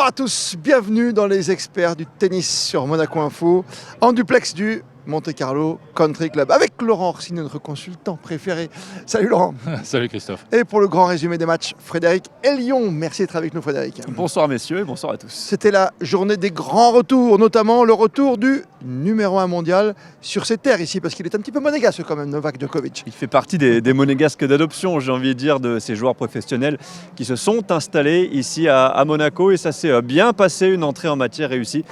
à tous, bienvenue dans les experts du tennis sur Monaco Info, en duplex du Monte Carlo Country Club, avec Laurent Orsini, notre consultant préféré. Salut Laurent. Salut Christophe. Et pour le grand résumé des matchs, Frédéric Elion. Merci d'être avec nous Frédéric. Bonsoir messieurs et bonsoir à tous. C'était la journée des grands retours, notamment le retour du numéro 1 mondial sur ses terres ici, parce qu'il est un petit peu monégasque quand même, Novak Djokovic. Il fait partie des monégasques d'adoption, j'ai envie de dire, de ces joueurs professionnels qui se sont installés ici à Monaco, et ça s'est bien passé, une entrée en matière réussie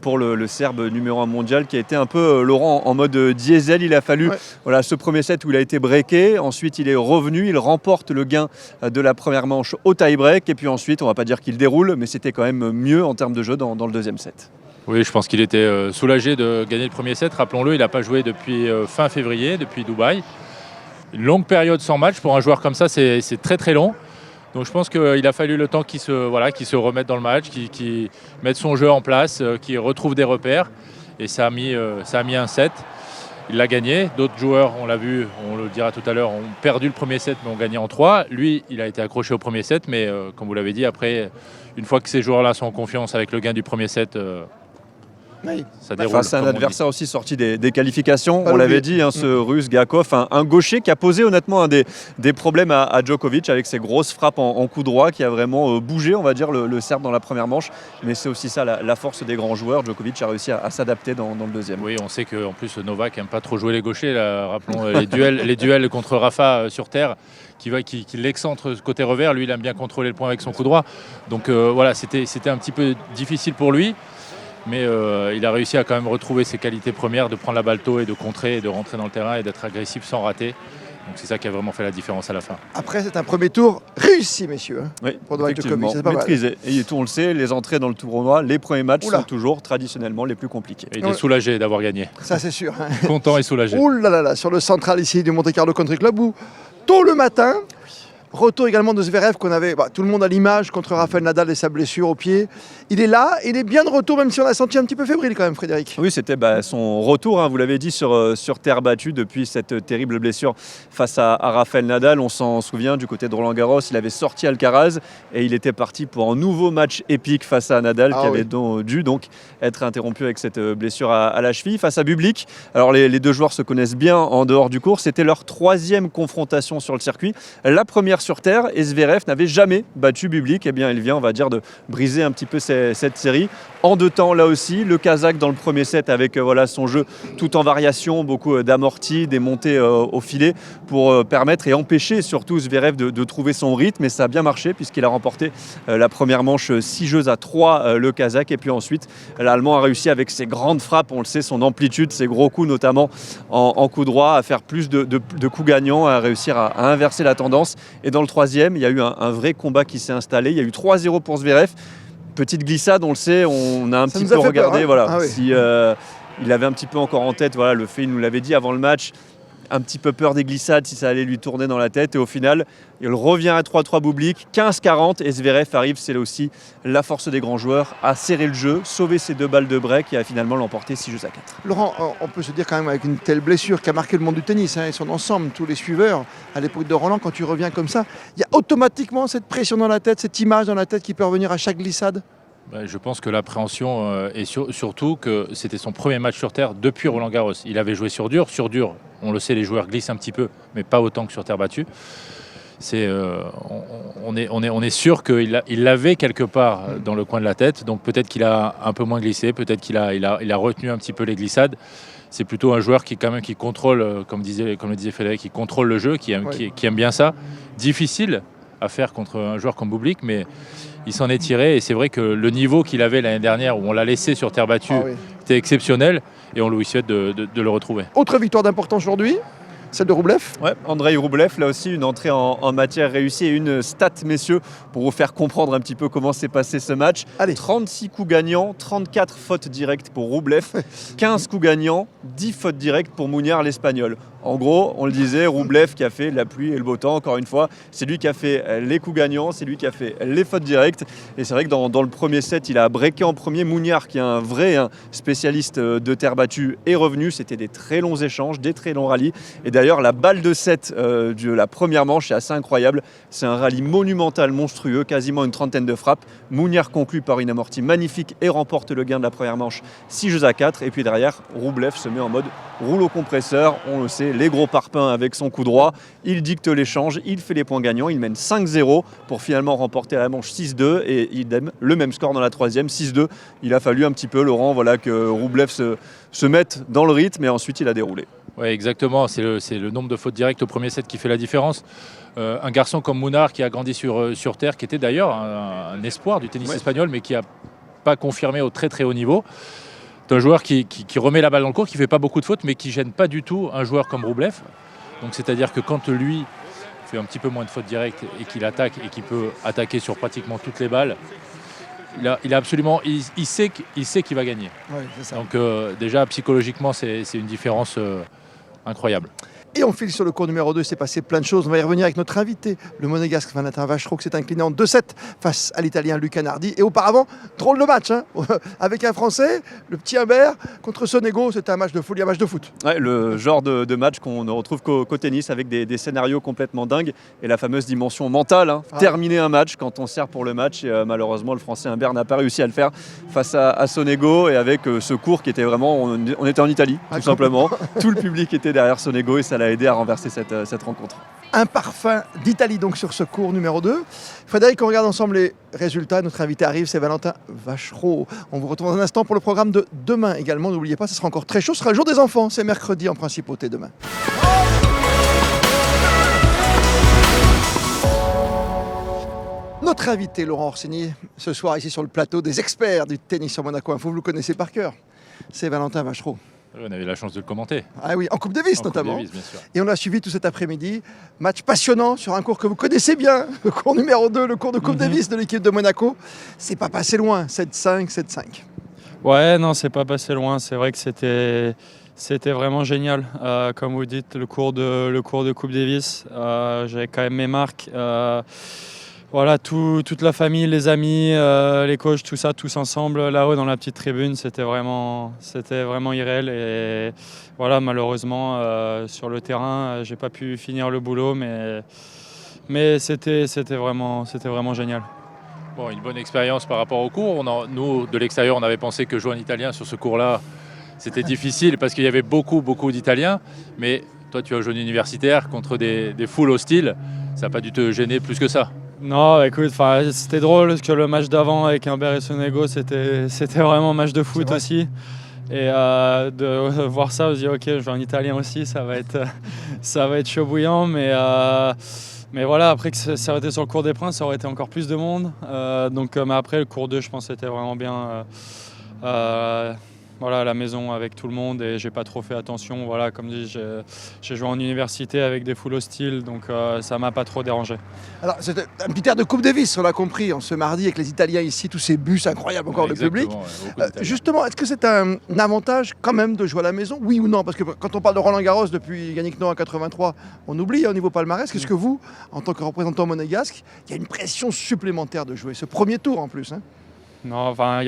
pour le Serbe numéro 1 mondial qui a été un peu, Laurent, en mode diesel. Il a fallu ce premier set où il a été breaké, ensuite il est revenu, il remporte le gain de la première manche au tie-break, et puis ensuite on va pas dire qu'il déroule, mais c'était quand même mieux en termes de jeu dans le deuxième set. Oui, je pense qu'il était soulagé de gagner le premier set. Rappelons-le, il n'a pas joué depuis fin février, depuis Dubaï. Une longue période sans match pour un joueur comme ça, c'est très très long. Donc je pense qu'il a fallu le temps qu'il se remette dans le match, qu'il mette son jeu en place, qu'il retrouve des repères. Et ça a mis un set. Il l'a gagné. D'autres joueurs, on l'a vu, on le dira tout à l'heure, ont perdu le premier set mais ont gagné en 3. Lui, il a été accroché au premier set, mais comme vous l'avez dit, après, une fois que ces joueurs-là sont en confiance avec le gain du premier set, ça déroule. Face à un adversaire aussi sorti des qualifications, on l'avait dit, ce russe Gakov, un gaucher qui a posé honnêtement des problèmes à Djokovic avec ses grosses frappes en coup droit, qui a vraiment bougé, on va dire, le Serbe dans la première manche. Mais c'est aussi ça la force des grands joueurs. Djokovic a réussi à s'adapter dans le deuxième. Oui, on sait qu'en plus Novak n'aime pas trop jouer les gauchers. Là, rappelons les duels contre Rafa sur terre, qui l'excentre côté revers. Lui, il aime bien contrôler le point avec son coup droit. Donc c'était un petit peu difficile pour lui. Mais il a réussi à quand même retrouver ses qualités premières, de prendre la balle tôt et de contrer et de rentrer dans le terrain et d'être agressif sans rater. Donc c'est ça qui a vraiment fait la différence à la fin. Après, c'est un premier tour réussi, messieurs. Oui, pour Novak Djokovic, c'est pas maîtrisé. Et on le sait, les entrées dans le tournoi, les premiers matchs sont toujours traditionnellement les plus compliqués. Et il est soulagé d'avoir gagné. Ça, c'est sûr. Content et soulagé. Ouh là là, sur le central ici du Monte Carlo Country Club, où tôt le matin, retour également de Zverev qu'on avait, tout le monde à l'image contre Rafael Nadal et sa blessure au pied. Il est là, il est bien de retour, même si on a senti un petit peu fébrile quand même, Frédéric. Oui, c'était son retour, vous l'avez dit, sur terre battue depuis cette terrible blessure face à Rafael Nadal. On s'en souvient, du côté de Roland Garros, il avait sorti Alcaraz et il était parti pour un nouveau match épique face à Nadal qui avait dû donc être interrompu avec cette blessure à la cheville. Face à Bublik, alors les deux joueurs se connaissent bien en dehors du court, c'était leur troisième confrontation sur le circuit. La première sur terre, et Zverev n'avait jamais battu Bublik. Eh bien, il vient, on va dire, de briser un petit peu cette série. En 2 temps, là aussi, le Kazakh dans le premier set avec son jeu tout en variation, beaucoup d'amortis, des montées au filet pour permettre et empêcher surtout Zverev de trouver son rythme. Et ça a bien marché puisqu'il a remporté la première manche 6-3, le Kazakh. Et puis ensuite, l'Allemand a réussi avec ses grandes frappes, on le sait, son amplitude, ses gros coups notamment en coup droit, à faire plus de coups gagnants, à réussir à inverser la tendance. Et dans le troisième, il y a eu un vrai combat qui s'est installé. Il y a eu 3-0 pour Zverev. Petite glissade, on le sait, on a un petit peu regardé. Si il avait un petit peu encore en tête, le fait, il nous l'avait dit avant le match, un petit peu peur des glissades, si ça allait lui tourner dans la tête. Et au final, il revient à 3-3 Bublik, 15-40. Et Zverev arrive, c'est là aussi la force des grands joueurs, à serrer le jeu, sauver ses 2 balles de break et à finalement l'emporter 6-4. Laurent, on peut se dire quand même, avec une telle blessure qui a marqué le monde du tennis et son ensemble, tous les suiveurs, à l'époque de Roland, quand tu reviens comme ça, il y a automatiquement cette pression dans la tête, cette image dans la tête qui peut revenir à chaque glissade. Je pense que l'appréhension est surtout que c'était son premier match sur terre depuis Roland Garros. Il avait joué sur dur. Sur dur, on le sait, les joueurs glissent un petit peu, mais pas autant que sur terre battue. On est sûr qu'il l'avait quelque part dans le coin de la tête. Donc peut-être qu'il a un peu moins glissé, peut-être qu'il a retenu un petit peu les glissades. C'est plutôt un joueur qui contrôle, comme le disait Frédéric, qui contrôle le jeu, qui aime bien ça. Difficile à faire contre un joueur comme Bublik, mais il s'en est tiré. Et c'est vrai que le niveau qu'il avait l'année dernière, où on l'a laissé sur terre battue, était exceptionnel. Et on lui souhaite de le retrouver. Autre victoire d'importance aujourd'hui, celle de Roublev. Andrei Roublev, là aussi une entrée en matière réussie et une stat, messieurs, pour vous faire comprendre un petit peu comment s'est passé ce match. Allez. 36 coups gagnants, 34 fautes directes pour Roublev, 15 coups gagnants, 10 fautes directes pour Muñoz, l'Espagnol. En gros, on le disait, Roublev qui a fait la pluie et le beau temps, encore une fois. C'est lui qui a fait les coups gagnants, c'est lui qui a fait les fautes directes. Et c'est vrai que dans le premier set, il a breaké en premier. Mouniard, qui est un vrai spécialiste de terre battue, est revenu. C'était des très longs échanges, des très longs rallyes. Et d'ailleurs, la balle de set de la première manche est assez incroyable. C'est un rallye monumental, monstrueux, quasiment une trentaine de frappes. Mouniard conclut par une amortie magnifique et remporte le gain de la première manche 6-4. Et puis derrière, Roublev se met en mode rouleau compresseur. On le sait, les gros parpaings avec son coup droit. Il dicte l'échange, il fait les points gagnants. Il mène 5-0 pour finalement remporter la manche 6-2. Et idem, le même score dans la troisième, 6-2. Il a fallu un petit peu, Laurent, que Roublev se mette dans le rythme et ensuite il a déroulé. Oui, exactement. C'est le nombre de fautes directes au premier set qui fait la différence. Un garçon comme Mounard qui a grandi sur terre, qui était d'ailleurs un espoir du tennis espagnol, mais qui n'a pas confirmé au très très haut niveau. C'est un joueur qui remet la balle dans le court, qui ne fait pas beaucoup de fautes, mais qui ne gêne pas du tout un joueur comme Roublev. Donc c'est-à-dire que quand lui fait un petit peu moins de fautes directes et qu'il attaque et qu'il peut attaquer sur pratiquement toutes les balles, il sait qu'il va gagner. Oui, c'est ça. Donc déjà psychologiquement c'est une différence incroyable. Et on file sur le cours numéro 2, il s'est passé plein de choses. On va y revenir avec notre invité, le monégasque Valentin Vachereau, qui s'est incliné en 2-7 face à l'italien Luca Nardi. Et auparavant, drôle de match, avec un Français, le petit Humbert, contre Sonego. C'était un match de folie, un match de foot. Ouais, le genre de match qu'on ne retrouve qu'au tennis, avec des scénarios complètement dingues et la fameuse dimension mentale. Terminer un match quand on sert pour le match. Et malheureusement, le Français Humbert n'a pas réussi à le faire face à Sonego. Et avec ce cours qui était vraiment... On était en Italie, tout simplement. Tout le public était derrière Sonego et ça l'a aidé à renverser cette rencontre. Un parfum d'Italie donc sur ce cours numéro 2. Frédéric, on regarde ensemble les résultats. Notre invité arrive, c'est Valentin Vachereau. On vous retrouve dans un instant pour le programme de demain également. N'oubliez pas, ce sera encore très chaud. Ce sera le jour des enfants. C'est mercredi en principauté demain. Notre invité, Laurent Orsini, ce soir ici sur le plateau des experts du tennis sur Monaco Info. Vous le connaissez par cœur. C'est Valentin Vachereau. On avait la chance de le commenter. Ah oui, en Coupe Davis notamment. Coupe Davis, bien sûr. Et on l'a suivi tout cet après-midi. Match passionnant sur un cours que vous connaissez bien, le cours numéro 2, le cours de Coupe Davis de l'équipe de Monaco. C'est pas passé loin, 7-5, 7-5. Ouais, non, c'est pas passé loin. C'est vrai que c'était vraiment génial. Comme vous dites, le cours de Coupe Davis, j'avais quand même mes marques. Voilà, toute la famille, les amis, les coachs, tout ça, tous ensemble, là-haut dans la petite tribune, c'était vraiment irréel. Et voilà, malheureusement, sur le terrain, j'ai pas pu finir le boulot, mais c'était vraiment génial. Bon, une bonne expérience par rapport au cours. Nous, de l'extérieur, on avait pensé que jouer en italien sur ce cours-là, c'était difficile parce qu'il y avait beaucoup d'Italiens. Mais toi, tu as joué en universitaire contre des foules hostiles. Ça n'a pas dû te gêner plus que ça? Non, écoute, c'était drôle parce que le match d'avant avec Humbert et Sonego, c'était vraiment un match de foot aussi. Et de voir ça, on se dit ok, je vais en italien aussi, ça va être chaud bouillant. Mais voilà, après que ça aurait été sur le cours des Princes, ça aurait été encore plus de monde. Mais après, le cours 2, je pense que c'était vraiment bien. Voilà, à la maison avec tout le monde et j'ai pas trop fait attention. Voilà, comme dit, j'ai joué en université avec des foules hostiles, donc ça m'a pas trop dérangé. Alors, c'était un petit air de Coupe Davis, on l'a compris, en ce mardi avec les Italiens ici, tous ces bus incroyables encore de public. Justement, est-ce que c'est un avantage quand même de jouer à la maison, oui ou non? Parce que quand on parle de Roland-Garros depuis Yannick Noah en 83, on oublie au niveau palmarès. Qu'est-ce que vous, en tant que représentant monégasque, il y a une pression supplémentaire de jouer ce premier tour en plus, Non, enfin,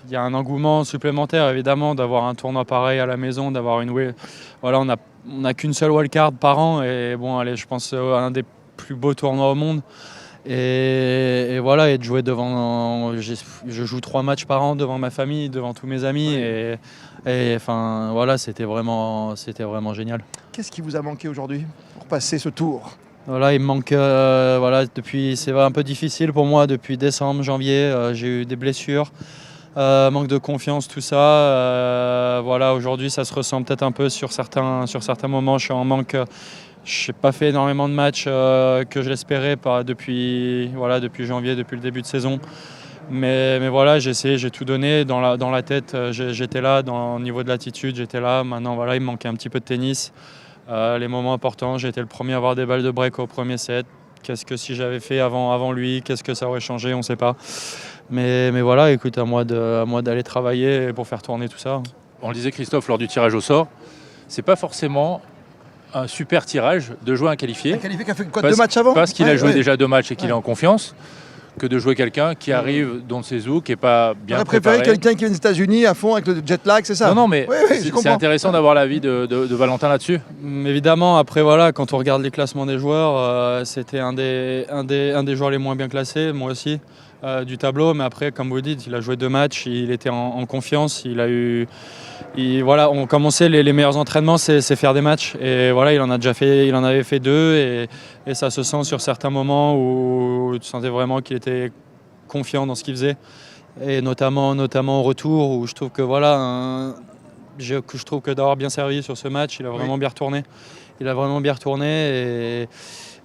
il y a un engouement supplémentaire évidemment d'avoir un tournoi pareil à la maison, d'avoir une... Voilà, on n'a qu'une seule wildcard par an et bon, allez, je pense un des plus beaux tournois au monde. Et voilà, et de jouer devant... Je joue 3 matchs par an devant ma famille, devant tous mes amis et enfin voilà, c'était vraiment génial. Qu'est-ce qui vous a manqué aujourd'hui pour passer ce tour? Voilà, il me manque, c'est un peu difficile pour moi depuis décembre, janvier, j'ai eu des blessures. Manque de confiance, tout ça. Voilà, aujourd'hui, ça se ressent peut-être un peu sur certains moments. Je suis en manque. Je n'ai pas fait énormément de matchs que je l'espérais depuis janvier, depuis le début de saison. Mais voilà, j'ai essayé, j'ai tout donné. Dans la tête, j'étais là. Au niveau de l'attitude, j'étais là. Maintenant, voilà, il me manquait un petit peu de tennis. Les moments importants, j'ai été le premier à avoir des balles de break au premier set. Qu'est-ce que si j'avais fait avant lui, qu'est-ce que ça aurait changé, on ne sait pas. Mais voilà, écoute, à moi d'aller travailler pour faire tourner tout ça. On le disait, Christophe, lors du tirage au sort, c'est pas forcément un super tirage de jouer un qualifié. Un qualifié qui a fait quoi, 2 matchs avant? Parce qu'il a joué ouais. déjà 2 matchs et qu'il Ouais. est en confiance, que de jouer quelqu'un qui arrive dans ses zouk, qui n'est pas bien J'aurais préféré préparé. quelqu'un qui vient des États-Unis à fond avec le jet lag, c'est ça? Non, mais Oui, je c'est comprends. intéressant d'avoir l'avis de Valentin là-dessus. Évidemment, après voilà, quand on regarde les classements des joueurs, c'était un des joueurs les moins bien classés, moi aussi, du tableau. Mais après, comme vous dites, il a joué 2 matchs, il était en confiance, voilà, comme on sait, les meilleurs entraînements, c'est faire des matchs. Et voilà, il en avait fait 2 et ça se sent sur certains moments où tu sentais vraiment qu'il était confiant dans ce qu'il faisait. Et notamment au retour, où je trouve que voilà, je trouve que d'avoir bien servi sur ce match, il a vraiment bien retourné. Il a vraiment bien retourné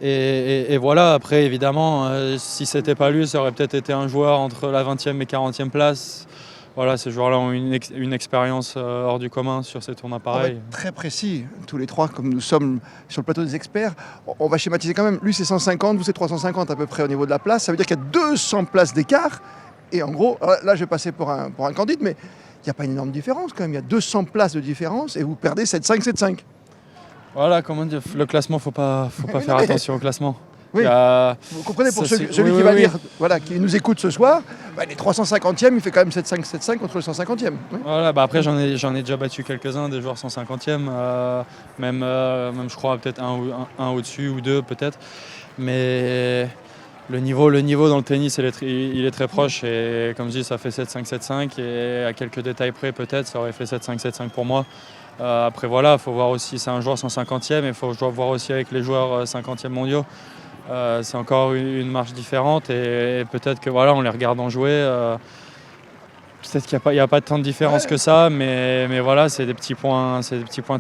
et voilà, après évidemment, si c'était pas lui, ça aurait peut-être été un joueur entre la 20e et 40e place. Voilà, ces joueurs-là ont une expérience hors du commun sur ces tournois On va pareils. être très précis, tous les trois, comme nous sommes sur le plateau des experts. On va schématiser quand même. Lui, c'est 150, vous, c'est 350 à peu près au niveau de la place. Ça veut dire qu'il y a 200 places d'écart. Et en gros, là, je vais passer pour un candide, mais il n'y a pas une énorme différence quand même. Il y a 200 places de différence et vous perdez 7-5, 7-5. Voilà, comment dire, le classement, faut pas faire attention au classement. Oui. Il y a- Vous comprenez, pour Ça, celui c'est- oui, qui oui, va oui. lire, voilà, qui nous écoute ce soir, les 350e, il fait quand même 7-5, 7-5 contre le 150e. Oui. Voilà, après j'en ai déjà battu quelques-uns, des joueurs 150e, même je crois peut-être un au-dessus ou 2 peut-être. Mais le niveau dans le tennis, il est très proche et comme je dis, ça fait 7-5, 7-5 et à quelques détails près peut-être, ça aurait fait 7-5, 7-5 pour moi. Après voilà, il faut voir aussi, c'est un joueur 150e et il faut voir aussi avec les joueurs 50e mondiaux. C'est encore une marche différente et peut-être que voilà, en les regardant jouer, peut-être qu'il n'y a pas tant de différence que ça, mais voilà, c'est des petits points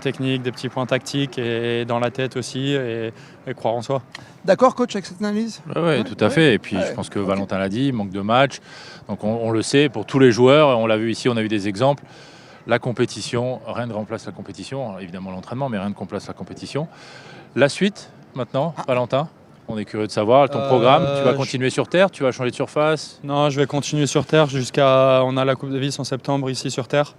techniques, des petits points tactiques et dans la tête aussi et croire en soi. D'accord, coach, avec cette analyse? Oui, tout à fait. Et puis je pense que Valentin l'a dit, manque de match. Donc on le sait pour tous les joueurs, on l'a vu ici, on a eu des exemples. La compétition, rien ne remplace la compétition. Alors, évidemment l'entraînement, mais rien ne remplace la compétition. La suite, maintenant, Valentin, on est curieux de savoir ton programme. Tu vas continuer sur terre, tu vas changer de surface Non, je vais continuer sur terre on a la Coupe Davis en septembre ici sur terre.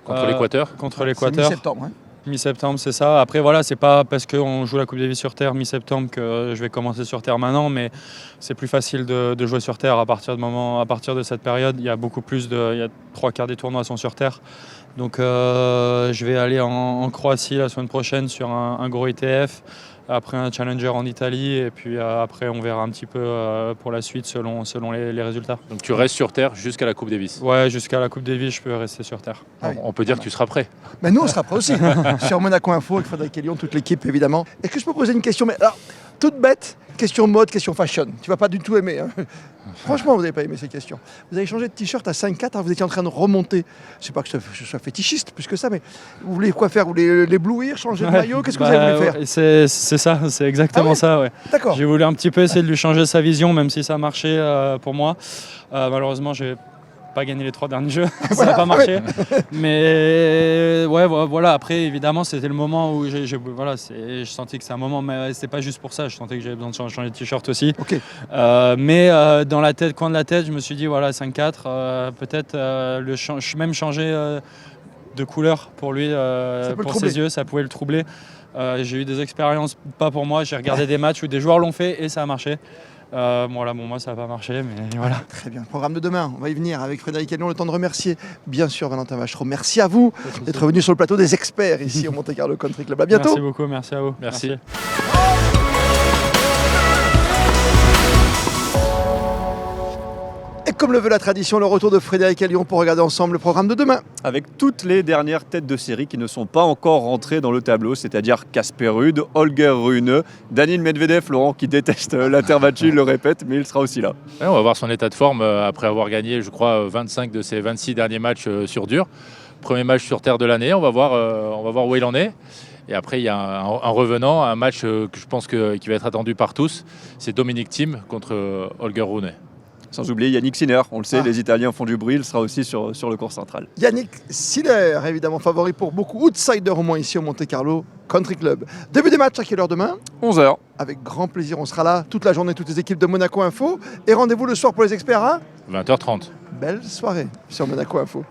contre l'Équateur. Contre C'est l'Équateur. mi-septembre. Hein. Mi-septembre, c'est ça. Après, voilà, c'est pas parce qu'on joue la Coupe Davis sur terre mi-septembre que je vais commencer sur terre maintenant, mais c'est plus facile de jouer sur terre à partir de cette période. Il y a beaucoup plus il y a 3/4 des tournois sont sur terre. Donc, je vais aller en Croatie la semaine prochaine sur un gros ITF. Après un challenger en Italie et puis après on verra un petit peu pour la suite selon les résultats. Donc tu restes sur terre jusqu'à la Coupe Davis. Ouais, jusqu'à la Coupe Davis, je peux rester sur terre. Ah oui. On peut dire que tu seras prêt. Mais nous, on sera prêts aussi. Sur Monaco Info, avec Frédéric Hélion, toute l'équipe, évidemment. Est-ce que je peux poser une question? Mais alors, toute bête, question mode, question fashion. Tu vas pas du tout aimer. Hein. Franchement, vous n'avez pas aimé ces questions. Vous avez changé de t-shirt à 5-4, alors vous étiez en train de remonter. Je sais pas que je sois fétichiste plus que ça, mais vous voulez quoi faire? Vous voulez l'éblouir, changer de maillot? Qu'est-ce que vous avez voulu faire? C'est ça, c'est exactement Ah ouais ça. Ouais. D'accord. J'ai voulu un petit peu essayer de lui changer sa vision, même si ça a marché pour moi. Malheureusement, j'ai pas gagné les 3 derniers jeux, ça n'a pas marché. Mais ouais, voilà. Après, évidemment, c'était le moment où je sentais que c'est un moment, mais c'était pas juste pour ça. Je sentais que j'avais besoin de changer de t-shirt aussi. Ok. Mais dans la tête, coin de la tête, je me suis dit voilà 5-4, peut-être même changer de couleur pour lui, peut le pour troubler. ses yeux, ça pouvait le troubler. J'ai eu des expériences pas pour moi. J'ai regardé des matchs où des joueurs l'ont fait et ça a marché. Moi ça n'a pas marché, mais voilà. Très bien. Programme de demain, on va y venir avec Frédéric Hélion. Le temps de remercier, bien sûr, Valentin Vachereau. Merci à vous d'être venu sur le plateau des experts ici au Monte Carlo Country Club. À bientôt. Merci beaucoup, merci à vous. Merci. Et comme le veut la tradition, le retour de Frédéric Hélion pour regarder ensemble le programme de demain. Avec toutes les dernières têtes de série qui ne sont pas encore rentrées dans le tableau, c'est-à-dire Casper Ruud, Holger Rune, Daniil Medvedev, Laurent qui déteste la terre battue, il le répète, mais il sera aussi là. Ouais, on va voir son état de forme après avoir gagné, je crois, 25 de ses 26 derniers matchs sur dur. Premier match sur terre de l'année, on va voir où il en est. Et après, il y a un revenant, un match que je pense qui va être attendu par tous. C'est Dominic Thiem contre Holger Rune. Sans oublier Yannick Sinner, on le sait, Ah. les Italiens font du bruit, il sera aussi sur le court central. Yannick Sinner, évidemment favori pour beaucoup, outsider au moins ici au Monte Carlo Country Club. Début des matchs à quelle heure demain? 11h. Avec grand plaisir, on sera là toute la journée, toutes les équipes de Monaco Info. Et rendez-vous le soir pour les experts à 20h30. belle soirée sur Monaco Info.